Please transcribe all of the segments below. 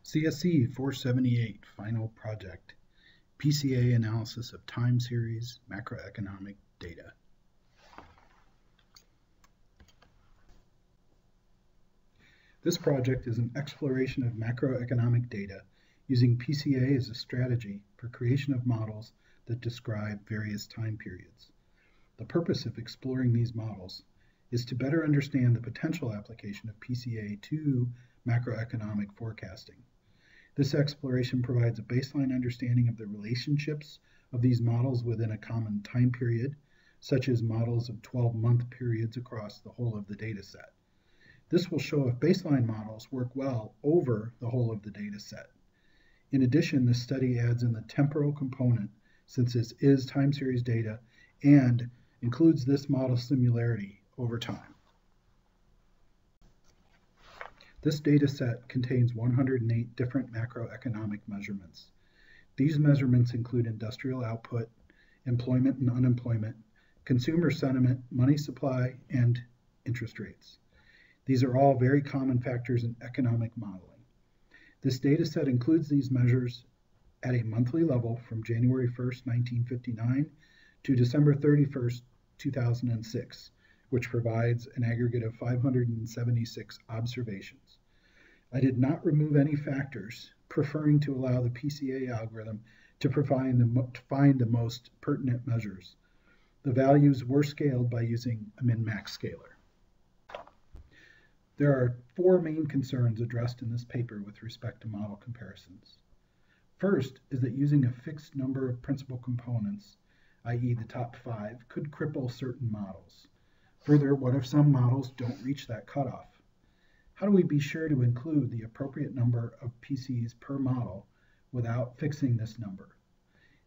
CSC 478 Final Project, PCA Analysis of Time Series Macroeconomic Data. This project is an exploration of macroeconomic data using PCA as a strategy for creation of models that describe various time periods. The purpose of exploring these models is to better understand the potential application of PCA to macroeconomic forecasting. This exploration provides a baseline understanding of the relationships of these models within a common time period, such as models of 12-month periods across the whole of the data set. This will show if baseline models work well over the whole of the data set. In addition, this study adds in the temporal component, since this is time series data, and includes this model similarity over time. This data set contains 108 different macroeconomic measurements. These measurements include industrial output, employment and unemployment, consumer sentiment, money supply, and interest rates. These are all very common factors in economic modeling. This data set includes these measures at a monthly level from January 1st, 1959 to December 31st, 2006, which provides an aggregate of 576 observations. I did not remove any factors, preferring to allow the PCA algorithm to find the most pertinent measures. The values were scaled by using a min-max scaler. There are four main concerns addressed in this paper with respect to model comparisons. First is that using a fixed number of principal components, i.e. the top 5, could cripple certain models. Further, what if some models don't reach that cutoff? How do we be sure to include the appropriate number of PCs per model without fixing this number?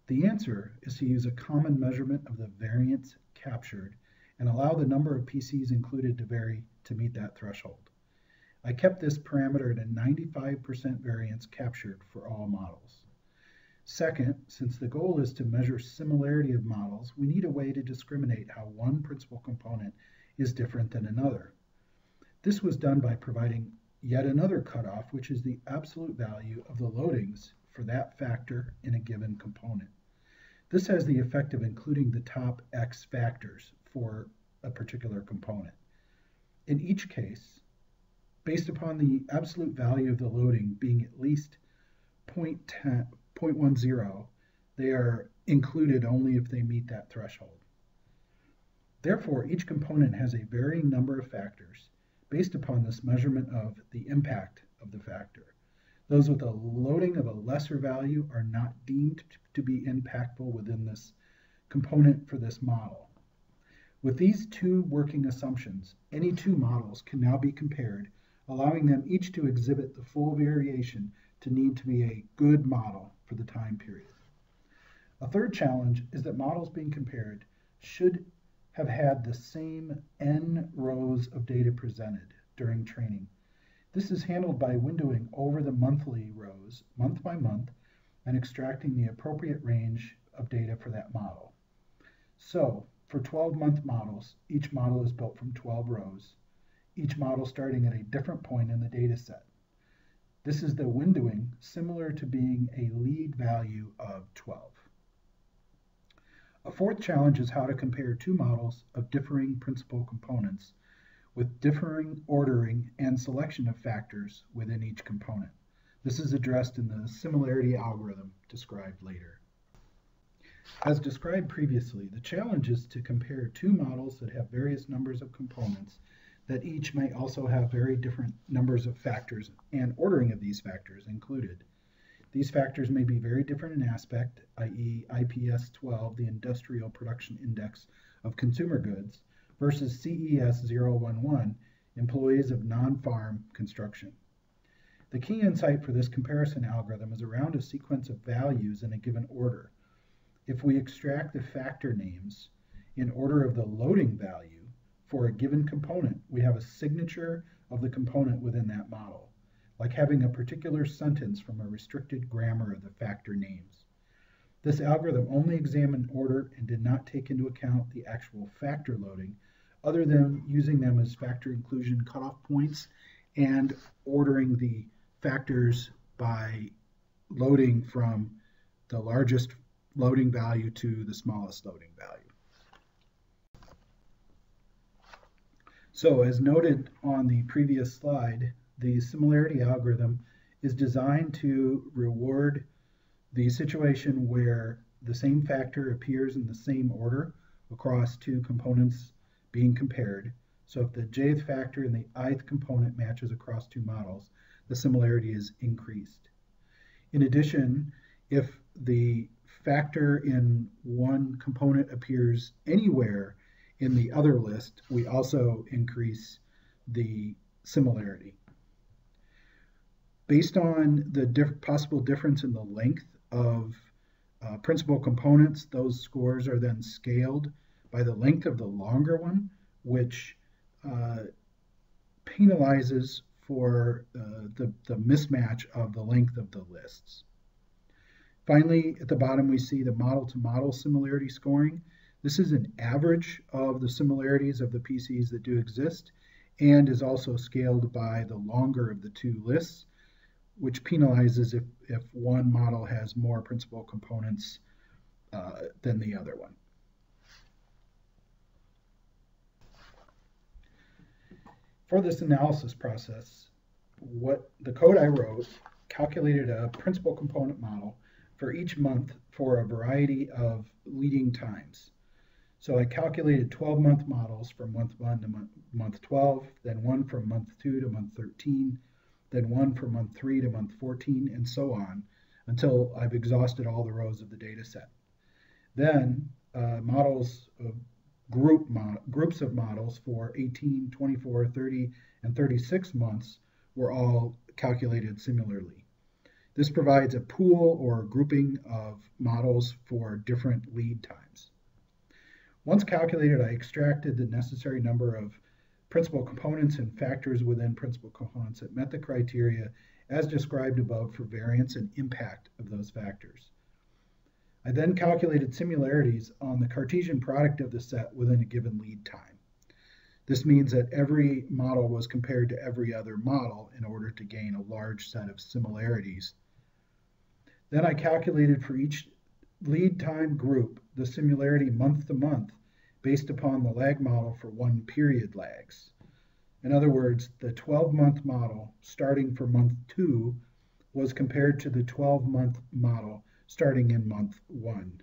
The answer is to use a common measurement of the variance captured and allow the number of PCs included to vary to meet that threshold. I kept this parameter at a 95% variance captured for all models. Second, since the goal is to measure similarity of models, we need a way to discriminate how one principal component is different than another. This was done by providing yet another cutoff, which is the absolute value of the loadings for that factor in a given component. This has the effect of including the top X factors for a particular component. In each case, based upon the absolute value of the loading being at least 0.10, they are included only if they meet that threshold. Therefore, each component has a varying number of factors based upon this measurement of the impact of the factor. Those with a loading of a lesser value are not deemed to be impactful within this component for this model. With these two working assumptions, any two models can now be compared, allowing them each to exhibit the full variation to need to be a good model for the time period. A third challenge is that models being compared should have had the same n rows of data presented during training. This is handled by windowing over the monthly rows, month by month, and extracting the appropriate range of data for that model. So, for 12-month models, each model is built from 12 rows, each model starting at a different point in the data set. This is the windowing, similar to being a lead value of 12. A fourth challenge is how to compare two models of differing principal components with differing ordering and selection of factors within each component. This is addressed in the similarity algorithm described later. As described previously, the challenge is to compare two models that have various numbers of components that each may also have very different numbers of factors and ordering of these factors included. These factors may be very different in aspect, i.e. IPS 12, the Industrial Production Index of Consumer Goods, versus CES 011, employees of non-farm construction. The key insight for this comparison algorithm is around a sequence of values in a given order. If we extract the factor names in order of the loading value for a given component, we have a signature of the component within that model, like having a particular sentence from a restricted grammar of the factor names. This algorithm only examined order and did not take into account the actual factor loading, other than using them as factor inclusion cutoff points and ordering the factors by loading from the largest loading value to the smallest loading value. So as noted on the previous slide, the similarity algorithm is designed to reward the situation where the same factor appears in the same order across two components being compared. So if the jth factor and the ith component matches across two models, the similarity is increased. In addition, if the factor in one component appears anywhere in the other list, we also increase the similarity. Based on the possible difference in the length of principal components, those scores are then scaled by the length of the longer one, which penalizes for the mismatch of the length of the lists. Finally, at the bottom, we see the model-to-model similarity scoring. This is an average of the similarities of the PCs that do exist and is also scaled by the longer of the two lists, which penalizes if one model has more principal components than the other one. For this analysis process, the code I wrote calculated a principal component model for each month for a variety of leading times. So I calculated 12-month models from month 1 to month 12, then one from month 2 to month 13, then one from month 3 to month 14, and so on, until I've exhausted all the rows of the data set. Then models of groups of models for 18, 24, 30, and 36 months were all calculated similarly. This provides a pool or grouping of models for different lead times. Once calculated, I extracted the necessary number of principal components and factors within principal components that met the criteria as described above for variance and impact of those factors. I then calculated similarities on the Cartesian product of the set within a given lead time. This means that every model was compared to every other model in order to gain a large set of similarities. Then I calculated for each lead time group the similarity month to month based upon the lag model for 1 period lags. In other words, the 12-month model starting for month 2 was compared to the 12-month model starting in month 1.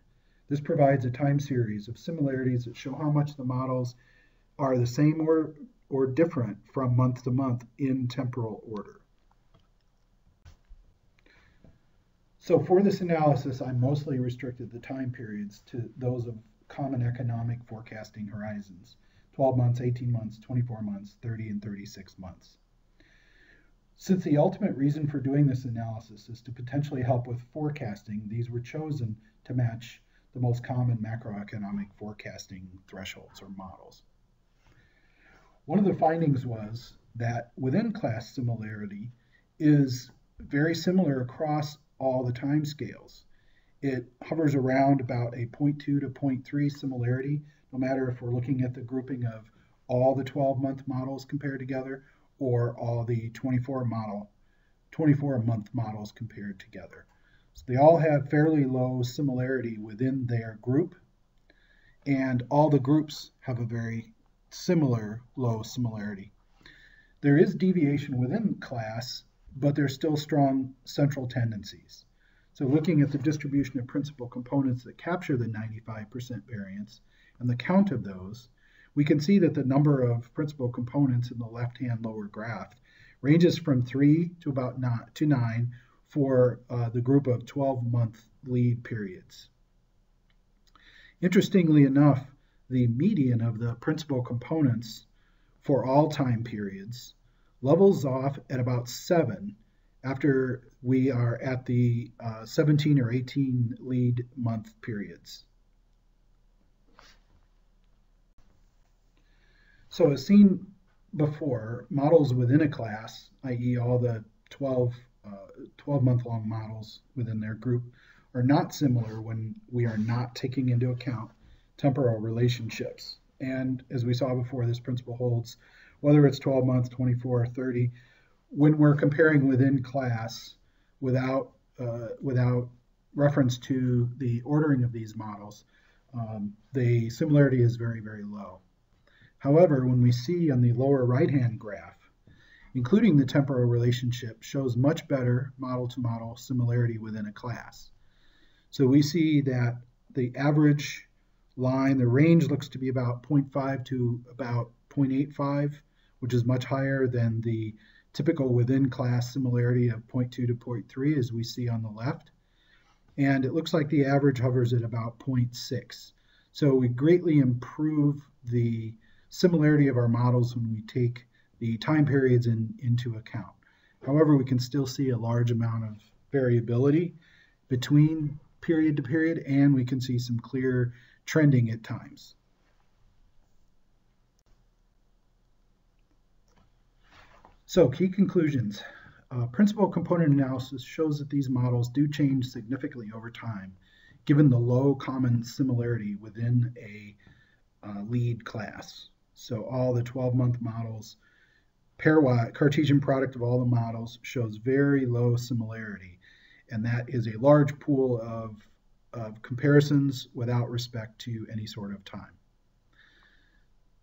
This provides a time series of similarities that show how much the models are the same or different from month to month in temporal order. So for this analysis, I mostly restricted the time periods to those of common economic forecasting horizons: 12 months, 18 months, 24 months, 30, and 36 months. Since the ultimate reason for doing this analysis is to potentially help with forecasting, these were chosen to match the most common macroeconomic forecasting thresholds or models. One of the findings was that within class similarity is very similar across all the time scales. It hovers around about a 0.2 to 0.3 similarity, no matter if we're looking at the grouping of all the 12-month models compared together or all the 24-month models compared together. So they all have fairly low similarity within their group, and all the groups have a very similar low similarity. There is deviation within class, but there's still strong central tendencies. So looking at the distribution of principal components that capture the 95% variance and the count of those, we can see that the number of principal components in the left-hand lower graph ranges from 3 to about 9 for the group of 12-month lead periods. Interestingly enough, the median of the principal components for all time periods levels off at about 7 after we are at the 17 or 18 lead month periods. So as seen before, models within a class, i.e. all the 12-month-long models within their group, are not similar when we are not taking into account temporal relationships. And as we saw before, this principle holds whether it's 12 months, 24, or 30. When we're comparing within class, without reference to the ordering of these models, the similarity is very, very low. However, when we see on the lower right-hand graph, including the temporal relationship shows much better model-to-model similarity within a class. So we see that the average line, the range looks to be about 0.5 to about 0.85, which is much higher than the typical within class similarity of 0.2 to 0.3 as we see on the left. And it looks like the average hovers at about 0.6. So we greatly improve the similarity of our models when we take the time periods into account. However, we can still see a large amount of variability between period to period, and we can see some clear trending at times. So, key conclusions. Principal component analysis shows that these models do change significantly over time, given the low common similarity within a lead class. So all the 12-month models, pairwise Cartesian product of all the models shows very low similarity, and that is a large pool of comparisons without respect to any sort of time.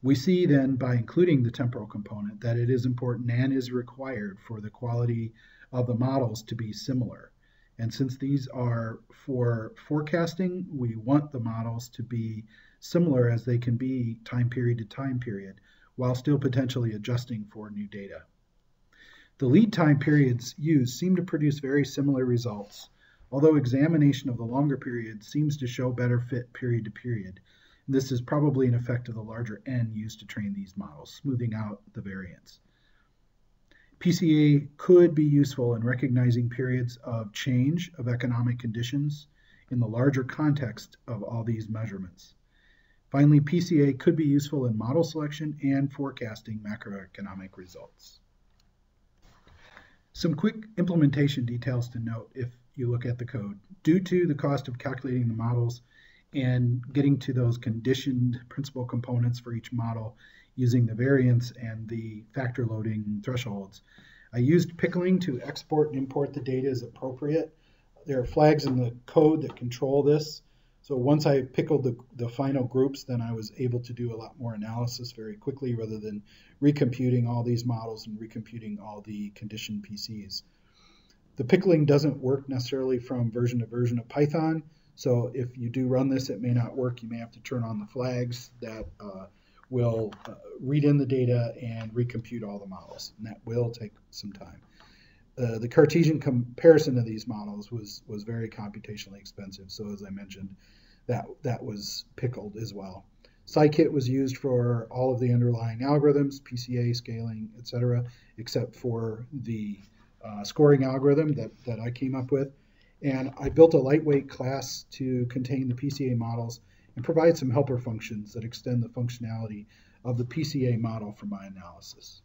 We see then, by including the temporal component, that it is important and is required for the quality of the models to be similar. And since these are for forecasting, we want the models to be similar as they can be time period to time period, while still potentially adjusting for new data. The lead time periods used seem to produce very similar results, although examination of the longer period seems to show better fit period to period. This is probably an effect of the larger N used to train these models, smoothing out the variance. PCA could be useful in recognizing periods of change of economic conditions in the larger context of all these measurements. Finally, PCA could be useful in model selection and forecasting macroeconomic results. Some quick implementation details to note if you look at the code. Due to the cost of calculating the models and getting to those conditioned principal components for each model using the variance and the factor loading thresholds, I used pickling to export and import the data as appropriate. There are flags in the code that control this. So once I pickled the final groups, then I was able to do a lot more analysis very quickly rather than recomputing all these models and recomputing all the conditioned PCs. The pickling doesn't work necessarily from version to version of Python. So if you do run this, it may not work. You may have to turn on the flags that will read in the data and recompute all the models, and that will take some time. The Cartesian comparison of these models was very computationally expensive. So as I mentioned, that was pickled as well. Scikit was used for all of the underlying algorithms, PCA, scaling, etc., except for the scoring algorithm that I came up with. And I built a lightweight class to contain the PCA models and provide some helper functions that extend the functionality of the PCA model for my analysis.